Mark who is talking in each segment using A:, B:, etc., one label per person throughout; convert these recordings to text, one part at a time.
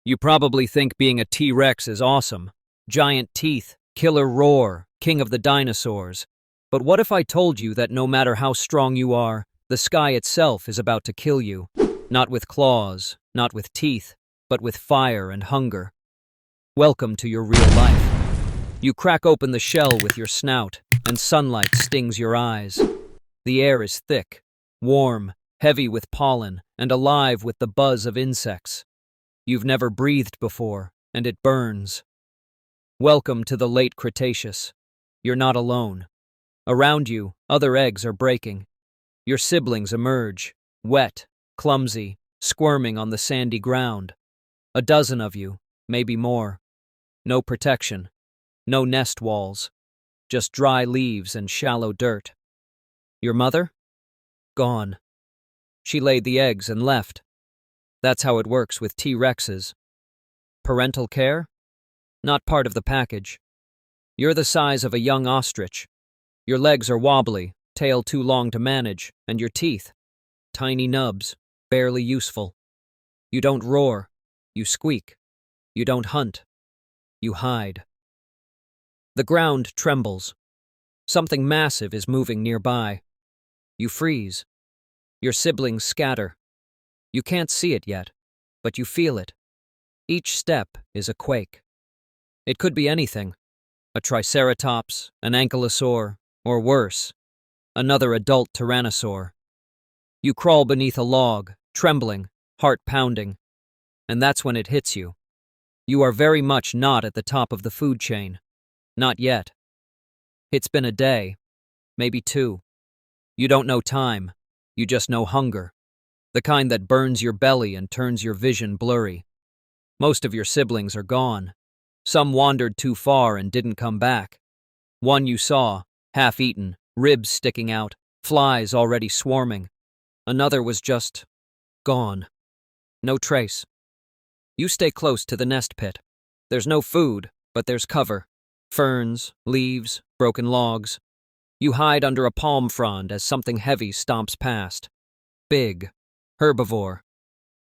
A: You probably think being a T-Rex is awesome. Giant teeth, killer roar, king of the dinosaurs. But what if I told you that no matter how strong you are, the sky itself is about to kill you? Not with claws, not with teeth, but with fire and hunger. Welcome to your real life. You crack open the shell with your snout, and sunlight stings your eyes. The air is thick, warm, heavy with pollen, and alive with the buzz of insects. You've never breathed before, and it burns. Welcome to the late Cretaceous. You're not alone. Around you, other eggs are breaking. Your siblings emerge, wet, clumsy, squirming on the sandy ground. A dozen of you, maybe more. No protection, no nest walls, just dry leaves and shallow dirt. Your mother? Gone. She laid the eggs and left. That's how it works with T-Rexes. Parental care? Not part of the package. You're the size of a young ostrich. Your legs are wobbly, tail too long to manage, and your teeth, tiny nubs, barely useful. You don't roar, you squeak. You don't hunt, you hide. The ground trembles. Something massive is moving nearby. You freeze. Your siblings scatter. You can't see it yet, but you feel it. Each step is a quake. It could be anything. A triceratops, an ankylosaur, or worse, another adult tyrannosaur. You crawl beneath a log, trembling, heart pounding. And that's when it hits you. You are very much not at the top of the food chain. Not yet. It's been a day, maybe two. You don't know time. You just know hunger. The kind that burns your belly and turns your vision blurry. Most of your siblings are gone. Some wandered too far and didn't come back. One you saw, half-eaten, ribs sticking out, flies already swarming. Another was just gone. No trace. You stay close to the nest pit. There's no food, but there's cover. Ferns, leaves, broken logs. You hide under a palm frond as something heavy stomps past. Big. Herbivore.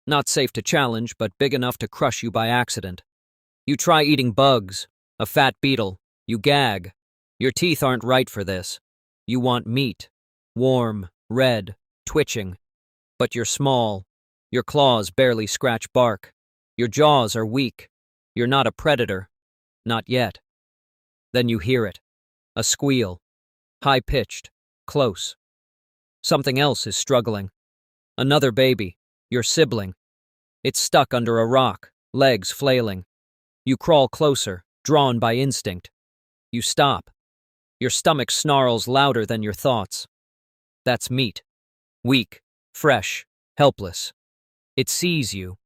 A: Not safe to challenge, but big enough to crush you by accident. You try eating bugs, a fat beetle. You gag. Your teeth aren't right for this. You want meat. Warm, red, twitching. But you're small. Your claws barely scratch bark. Your jaws are weak. You're not a predator. Not yet. Then you hear it. A squeal. High-pitched. Close. Something else is struggling. Another baby. Your sibling. It's stuck under a rock, legs flailing. You crawl closer, drawn by instinct. You stop. Your stomach snarls louder than your thoughts. That's meat. Weak, fresh, helpless. It sees you.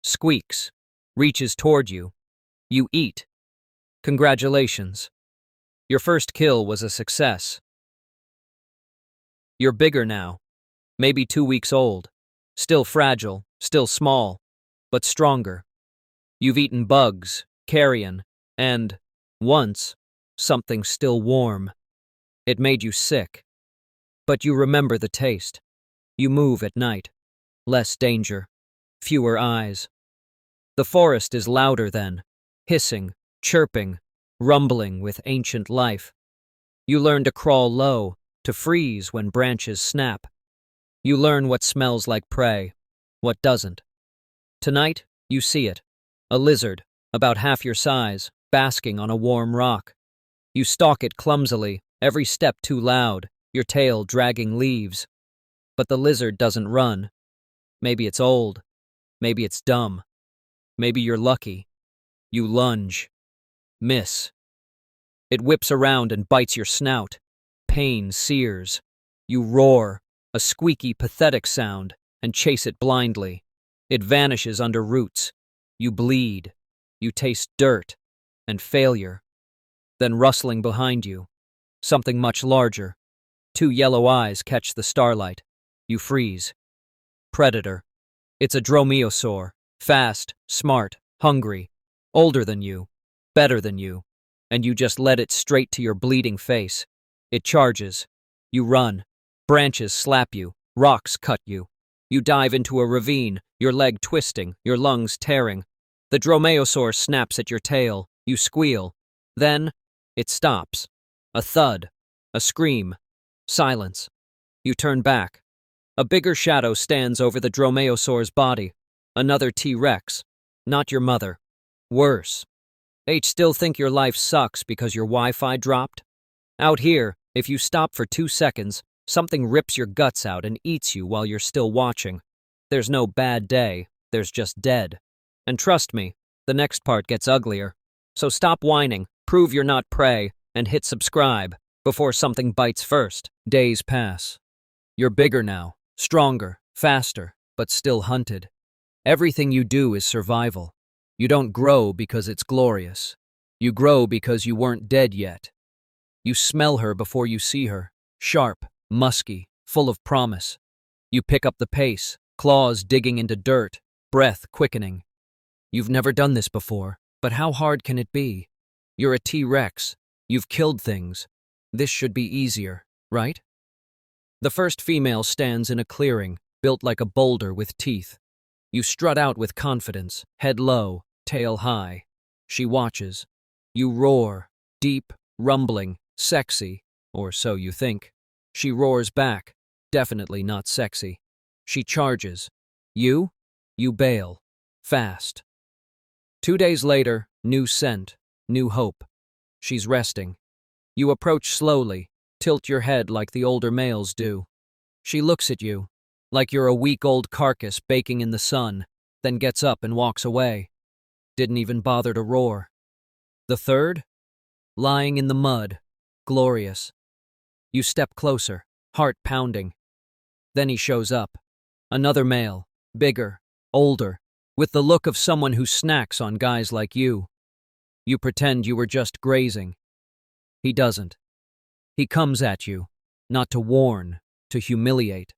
A: Squeaks. Reaches toward you. You eat. Congratulations. Your first kill was a success. You're bigger now. Maybe 2 weeks old. Still fragile, still small, but stronger. You've eaten bugs, carrion, and, once, something still warm. It made you sick. But you remember the taste. You move at night. Less danger. Fewer eyes. The forest is louder then, hissing, chirping, rumbling with ancient life. You learn to crawl low, to freeze when branches snap. You learn what smells like prey, what doesn't. Tonight, you see it. A lizard, about half your size, basking on a warm rock. You stalk it clumsily, every step too loud, your tail dragging leaves. But the lizard doesn't run. Maybe it's old. Maybe it's dumb. Maybe you're lucky. You lunge. Miss. It whips around and bites your snout. Pain sears. You roar, a squeaky, pathetic sound, and chase it blindly. It vanishes under roots. You bleed. You taste dirt and failure. Then rustling behind you, something much larger. 2 yellow eyes catch the starlight. You freeze. Predator. It's a dromaeosaur. Fast, smart, hungry. Older than you. Better than you. And you just let it straight to your bleeding face. It charges. You run. Branches slap you. Rocks cut you. You dive into a ravine, your leg twisting, your lungs tearing. The dromaeosaur snaps at your tail. You squeal. Then, it stops. A thud. A scream. Silence. You turn back. A bigger shadow stands over the dromaeosaur's body. Another T-Rex. Not your mother. Worse. Still think your life sucks because your Wi-Fi dropped? Out here, if you stop for 2 seconds, something rips your guts out and eats you while you're still watching. There's no bad day, there's just dead. And trust me, the next part gets uglier. So stop whining, prove you're not prey, and hit subscribe before something bites first. Days pass. You're bigger now, stronger, faster, but still hunted. Everything you do is survival. You don't grow because it's glorious. You grow because you weren't dead yet. You smell her before you see her, sharp, musky, full of promise. You pick up the pace, claws digging into dirt, breath quickening. You've never done this before, but how hard can it be? You're a T-Rex. You've killed things. This should be easier, right? The first female stands in a clearing, built like a boulder with teeth. You strut out with confidence, head low, tail high. She watches. You roar, deep, rumbling, sexy, or so you think. She roars back, definitely not sexy. She charges. You bail. Fast. 2 days later, new scent, new hope. She's resting. You approach slowly, tilt your head like the older males do. She looks at you, like you're a week-old carcass baking in the sun, then gets up and walks away. Didn't even bother to roar. The third? Lying in the mud, glorious. You step closer, heart pounding. Then he shows up. Another male, bigger, older, with the look of someone who snacks on guys like you. You pretend you were just grazing. He doesn't. He comes at you, not to warn, to humiliate.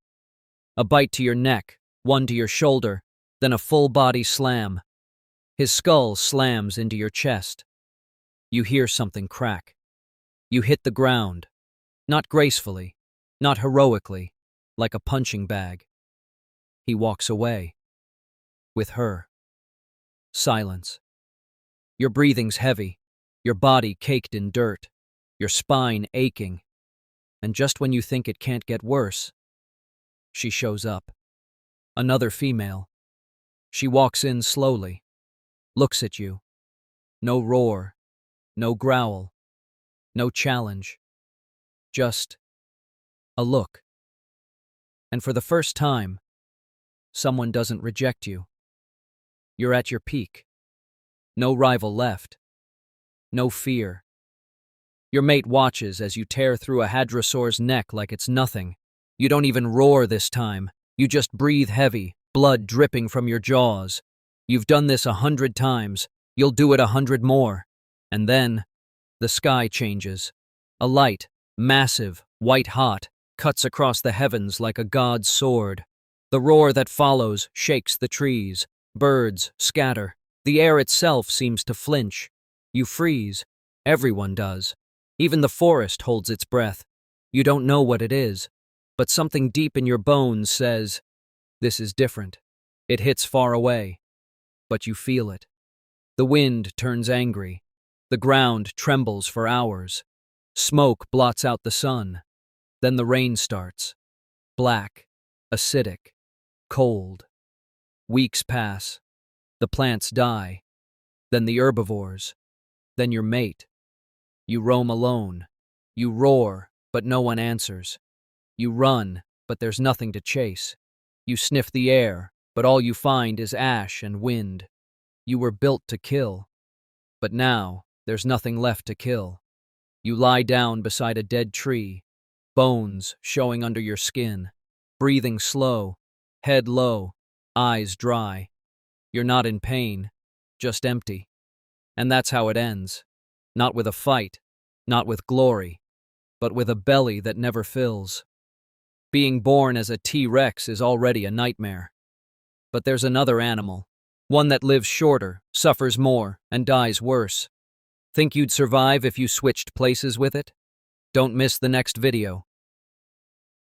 A: A bite to your neck, one to your shoulder, then a full-body slam. His skull slams into your chest. You hear something crack. You hit the ground, not gracefully, not heroically, like a punching bag. He walks away. With her. Silence. Your breathing's heavy, your body caked in dirt, your spine aching. And just when you think it can't get worse, she shows up. Another female. She walks in slowly, looks at you. No roar, no growl, no challenge. Just a look. And for the first time, someone doesn't reject you. You're at your peak. No rival left. No fear. Your mate watches as you tear through a hadrosaur's neck like it's nothing. You don't even roar this time. You just breathe heavy, blood dripping from your jaws. You've done this 100 times. You'll do it 100 more. And then, the sky changes. A light, massive, white-hot, cuts across the heavens like a god's sword. The roar that follows shakes the trees. Birds scatter. The air itself seems to flinch. You freeze. Everyone does. Even the forest holds its breath. You don't know what it is, but something deep in your bones says, this is different. It hits far away, but you feel it. The wind turns angry. The ground trembles for hours. Smoke blots out the sun. Then the rain starts. Black, acidic, cold. Weeks pass. The plants die. Then the herbivores. Then your mate. You roam alone. You roar, but no one answers. You run, but there's nothing to chase. You sniff the air, but all you find is ash and wind. You were built to kill. But now, there's nothing left to kill. You lie down beside a dead tree, bones showing under your skin, breathing slow, head low, eyes dry. You're not in pain, just empty. And that's how it ends. Not with a fight, not with glory, but with a belly that never fills. Being born as a T-Rex is already a nightmare. But there's another animal, one that lives shorter, suffers more, and dies worse. Think you'd survive if you switched places with it? Don't miss the next video.